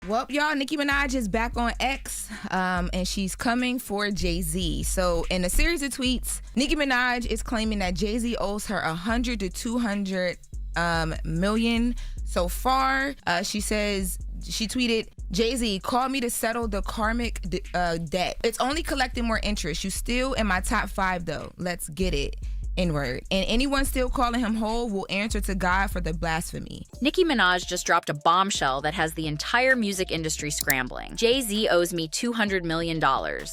Well, y'all, Nicki Minaj is back on X, and she's coming for Jay-Z. So in a series of tweets, Nicki Minaj is claiming that Jay-Z owes her 100 to 200 million so far. She tweeted, Jay-Z, call me to settle the karmic debt. It's only collecting more interest. You still in my top 5 though. Let's get it. N-word. And anyone still calling him whole will answer to God for the blasphemy. Nicki Minaj just dropped a bombshell that has the entire music industry scrambling. Jay-Z owes me $200 million,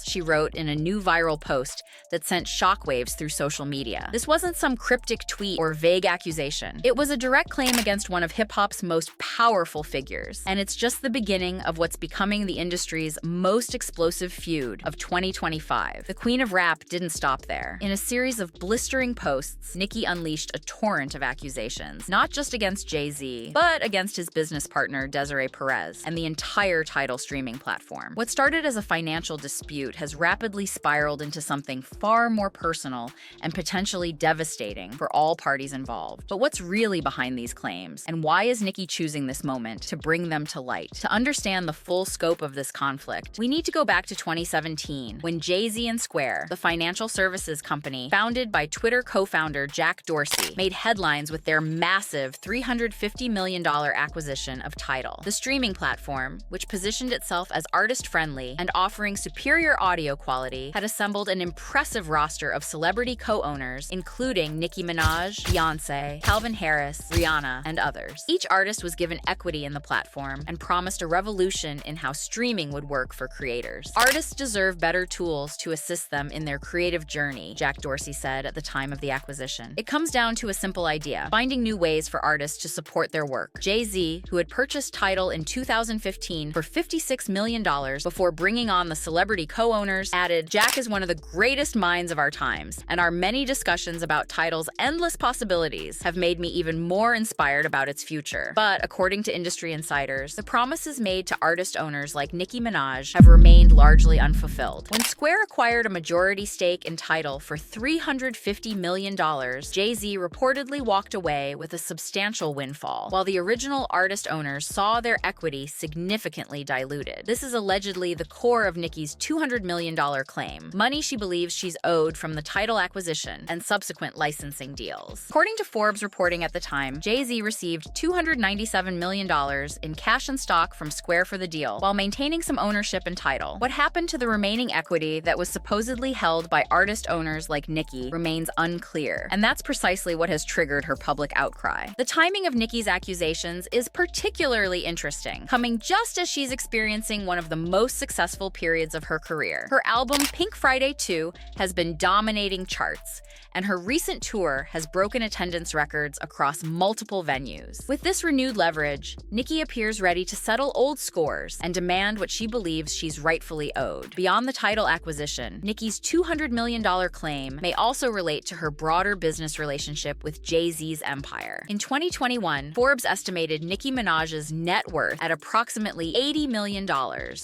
she wrote in a new viral post that sent shockwaves through social media. This wasn't some cryptic tweet or vague accusation. It was a direct claim against one of hip-hop's most powerful figures. And it's just the beginning of what's becoming the industry's most explosive feud of 2025. The Queen of Rap didn't stop there. In a series of blistering posts, Nicki unleashed a torrent of accusations, not just against Jay-Z, but against his business partner, Desiree Perez, and the entire Tidal streaming platform. What started as a financial dispute has rapidly spiraled into something far more personal and potentially devastating for all parties involved. But what's really behind these claims, and why is Nicki choosing this moment to bring them to light? To understand the full scope of this conflict, we need to go back to 2017, when Jay-Z and Square, the financial services company founded by Twitter co-founder Jack Dorsey, made headlines with their massive $350 million acquisition of Tidal. The streaming platform, which positioned itself as artist-friendly and offering superior audio quality, had assembled an impressive roster of celebrity co-owners, including Nicki Minaj, Beyonce, Calvin Harris, Rihanna, and others. Each artist was given equity in the platform and promised a revolution in how streaming would work for creators. Artists deserve better tools to assist them in their creative journey, Jack Dorsey said at the time of the acquisition. It comes down to a simple idea: finding new ways for artists to support their work. Jay-Z, who had purchased Tidal in 2015 for $56 million before bringing on the celebrity co-owners, added, Jack is one of the greatest minds of our times, and our many discussions about Tidal's endless possibilities have made me even more inspired about its future. But according to industry insiders, the promises made to artist owners like Nicki Minaj have remained largely unfulfilled. When Square acquired a majority stake in Tidal for $350 million, Jay-Z reportedly walked away with a substantial windfall, while the original artist owners saw their equity significantly diluted. This is allegedly the core of Nicki's $200 million claim, money she believes she's owed from the Tidal acquisition and subsequent licensing deals. According to Forbes reporting at the time, Jay-Z received $297 million in cash and stock from Square for the deal, while maintaining some ownership in Tidal. What happened to the remaining equity that was supposedly held by artist owners like Nicki remains unclear, and that's precisely what has triggered her public outcry. The timing of Nicki's accusations is particularly interesting, coming just as she's experiencing one of the most successful periods of her career. Her album Pink Friday 2 has been dominating charts, and her recent tour has broken attendance records across multiple venues. With this renewed leverage, Nicki appears ready to settle old scores and demand what she believes she's rightfully owed. Beyond the Tidal acquisition, Nicki's $200 million claim may also relate to her broader business relationship with Jay-Z's empire. In 2021, Forbes estimated Nicki Minaj's net worth at approximately $80 million,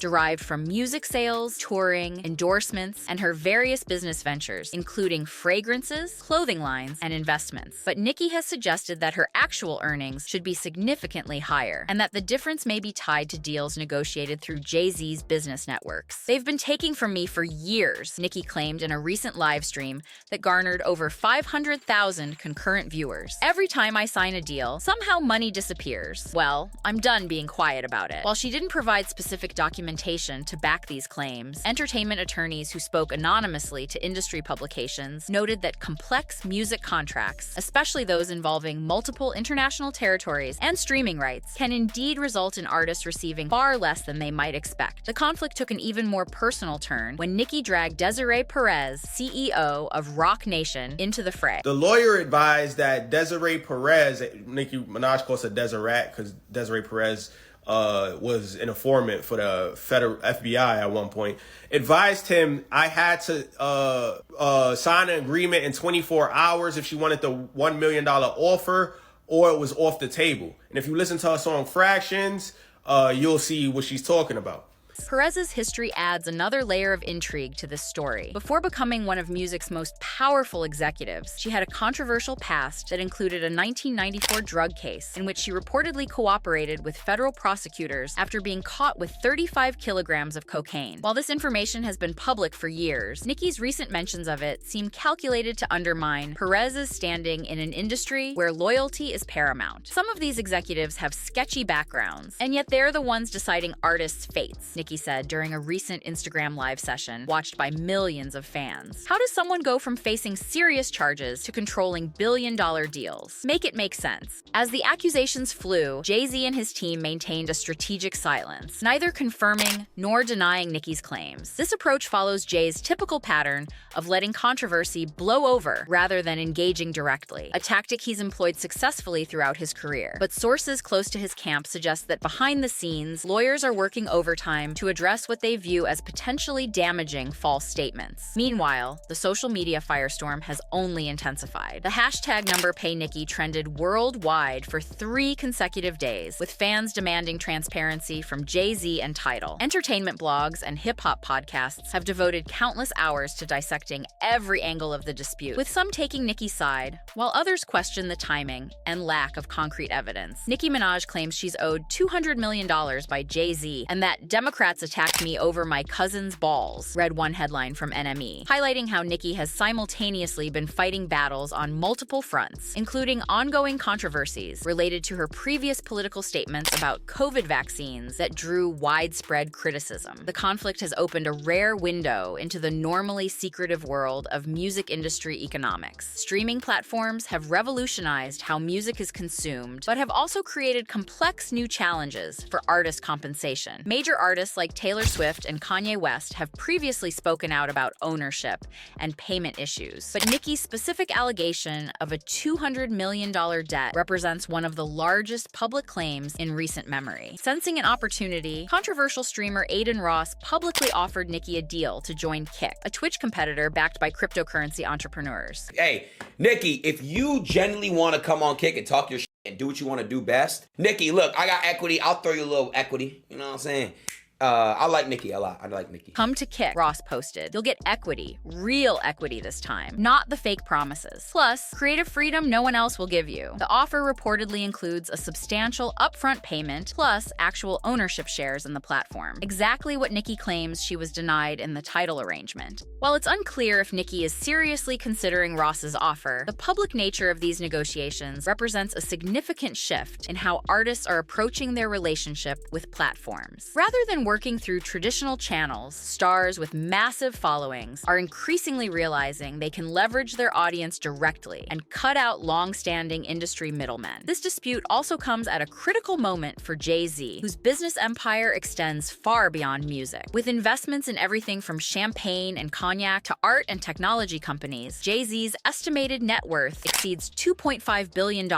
derived from music sales, touring, endorsements, and her various business ventures, including fragrances, clothing lines, and investments. But Nicki has suggested that her actual earnings should be significantly higher, and that the difference may be tied to deals negotiated through Jay-Z's business networks. They've been taking from me for years, Nicki claimed in a recent live stream that garnered over 500,000 concurrent viewers. Every time I sign a deal, somehow money disappears. Well, I'm done being quiet about it. While she didn't provide specific documentation to back these claims, entertainment attorneys who spoke anonymously to industry publications noted that complex music contracts, especially those involving multiple international territories and streaming rights, can indeed result in artists receiving far less than they might expect. The conflict took an even more personal turn when Nicki dragged Desiree Perez, CEO of Roc Nation, into the fray. The lawyer advised that Desiree Perez, Nicki Minaj calls her Deseret because Desiree Perez was an informant for the federal FBI at one point, advised him I had to sign an agreement in 24 hours if she wanted the $1 million offer, or it was off the table. And if you listen to her song Fractions, you'll see what she's talking about. Perez's history adds another layer of intrigue to this story. Before becoming one of music's most powerful executives, she had a controversial past that included a 1994 drug case in which she reportedly cooperated with federal prosecutors after being caught with 35 kilograms of cocaine. While this information has been public for years, Nicki's recent mentions of it seem calculated to undermine Perez's standing in an industry where loyalty is paramount. Some of these executives have sketchy backgrounds, and yet they're the ones deciding artists' fates, Nicki said during a recent Instagram live session watched by millions of fans. How does someone go from facing serious charges to controlling billion-dollar deals? Make it make sense. As the accusations flew, Jay-Z and his team maintained a strategic silence, neither confirming nor denying Nicki's claims. This approach follows Jay's typical pattern of letting controversy blow over rather than engaging directly, a tactic he's employed successfully throughout his career. But sources close to his camp suggest that behind the scenes, lawyers are working overtime to address what they view as potentially damaging false statements. Meanwhile, the social media firestorm has only intensified. The hashtag #PayNicki trended worldwide for 3 consecutive days, with fans demanding transparency from Jay-Z and Tidal. Entertainment blogs and hip-hop podcasts have devoted countless hours to dissecting every angle of the dispute, with some taking Nicki's side, while others question the timing and lack of concrete evidence. Nicki Minaj claims she's owed $200 million by Jay-Z, and that Democrats attacked me over my cousin's balls, read one headline from NME, highlighting how Nicki has simultaneously been fighting battles on multiple fronts, including ongoing controversies related to her previous political statements about COVID vaccines that drew widespread criticism. The conflict has opened a rare window into the normally secretive world of music industry economics. Streaming platforms have revolutionized how music is consumed, but have also created complex new challenges for artist compensation. Major artists like Taylor Swift and Kanye West have previously spoken out about ownership and payment issues, but Nicki's specific allegation of a $200 million debt represents one of the largest public claims in recent memory. Sensing an opportunity, controversial streamer Adin Ross publicly offered Nicki a deal to join Kick, a Twitch competitor backed by cryptocurrency entrepreneurs. Hey, Nicki, if you genuinely want to come on Kick and talk your shit and do what you want to do best, Nicki, look, I got equity. I'll throw you a little equity. You know what I'm saying? I like Nicki a lot. I like Nicki. Come to Kick, Ross posted. You'll get equity, real equity this time, not the fake promises. Plus, creative freedom no one else will give you. The offer reportedly includes a substantial upfront payment, plus actual ownership shares in the platform. Exactly what Nicki claims she was denied in the Tidal arrangement. While it's unclear if Nicki is seriously considering Ross's offer, the public nature of these negotiations represents a significant shift in how artists are approaching their relationship with platforms. Rather than working through traditional channels, stars with massive followings are increasingly realizing they can leverage their audience directly and cut out long-standing industry middlemen. This dispute also comes at a critical moment for Jay-Z, whose business empire extends far beyond music. With investments in everything from champagne and cognac to art and technology companies, Jay-Z's estimated net worth exceeds $2.5 billion,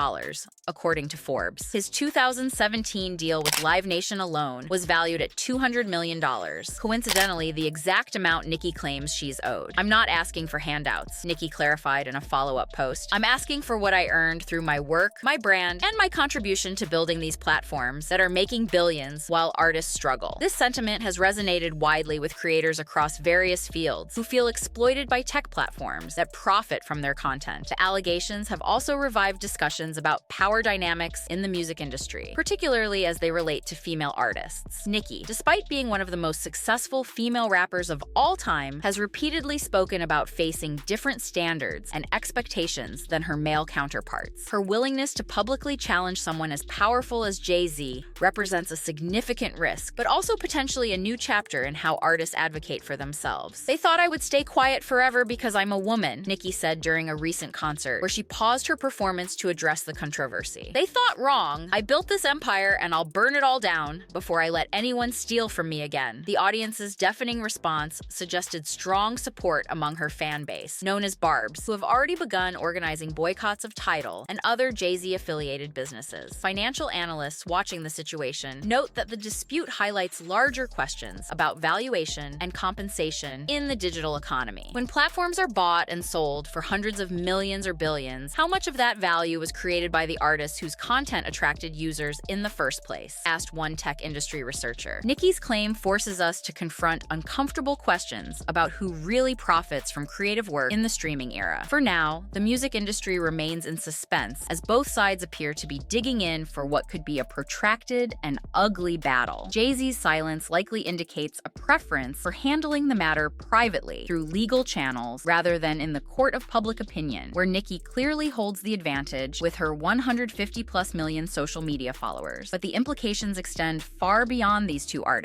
according to Forbes. His 2017 deal with Live Nation alone was valued at $200 million. Coincidentally, the exact amount Nicki claims she's owed. I'm not asking for handouts, Nicki clarified in a follow-up post. I'm asking for what I earned through my work, my brand, and my contribution to building these platforms that are making billions while artists struggle. This sentiment has resonated widely with creators across various fields who feel exploited by tech platforms that profit from their content. The allegations have also revived discussions about power dynamics in the music industry, particularly as they relate to female artists. Nicki, despite being one of the most successful female rappers of all time, has repeatedly spoken about facing different standards and expectations than her male counterparts. Her willingness to publicly challenge someone as powerful as Jay-Z represents a significant risk, but also potentially a new chapter in how artists advocate for themselves. They thought I would stay quiet forever because I'm a woman, Nicki said during a recent concert, where she paused her performance to address the controversy. They thought wrong. I built this empire and I'll burn it all down before I let anyone steal from me again. The audience's deafening response suggested strong support among her fan base, known as Barbs, who have already begun organizing boycotts of Tidal and other Jay-Z affiliated businesses. Financial analysts watching the situation note that the dispute highlights larger questions about valuation and compensation in the digital economy. When platforms are bought and sold for hundreds of millions or billions, how much of that value was created by the artists whose content attracted users in the first place? Asked one tech industry researcher. Nicki Nicki's claim forces us to confront uncomfortable questions about who really profits from creative work in the streaming era. For now, the music industry remains in suspense as both sides appear to be digging in for what could be a protracted and ugly battle. Jay-Z's silence likely indicates a preference for handling the matter privately through legal channels rather than in the court of public opinion, where Nicki clearly holds the advantage with her 150+ million social media followers. But the implications extend far beyond these two artists.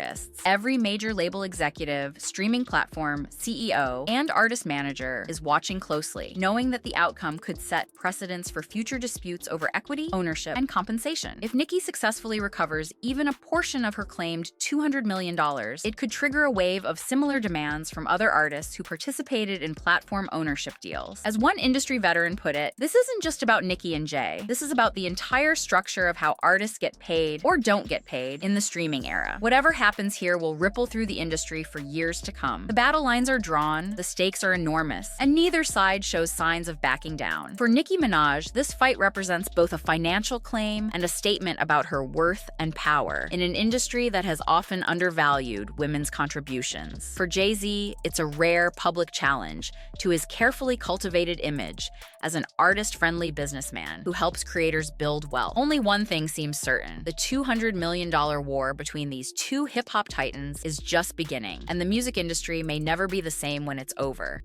Every major label executive, streaming platform, CEO, and artist manager is watching closely, knowing that the outcome could set precedents for future disputes over equity, ownership, and compensation. If Nicki successfully recovers even a portion of her claimed $200 million, it could trigger a wave of similar demands from other artists who participated in platform ownership deals. As one industry veteran put it, this isn't just about Nicki and Jay. This is about the entire structure of how artists get paid or don't get paid in the streaming era. Whatever happens here will ripple through the industry for years to come. The battle lines are drawn, the stakes are enormous, and neither side shows signs of backing down. For Nicki Minaj, this fight represents both a financial claim and a statement about her worth and power in an industry that has often undervalued women's contributions. For Jay-Z, it's a rare public challenge to his carefully cultivated image as an artist-friendly businessman who helps creators build wealth. Only one thing seems certain: the $200 million war between these two hip-hop titans is just beginning, and the music industry may never be the same when it's over.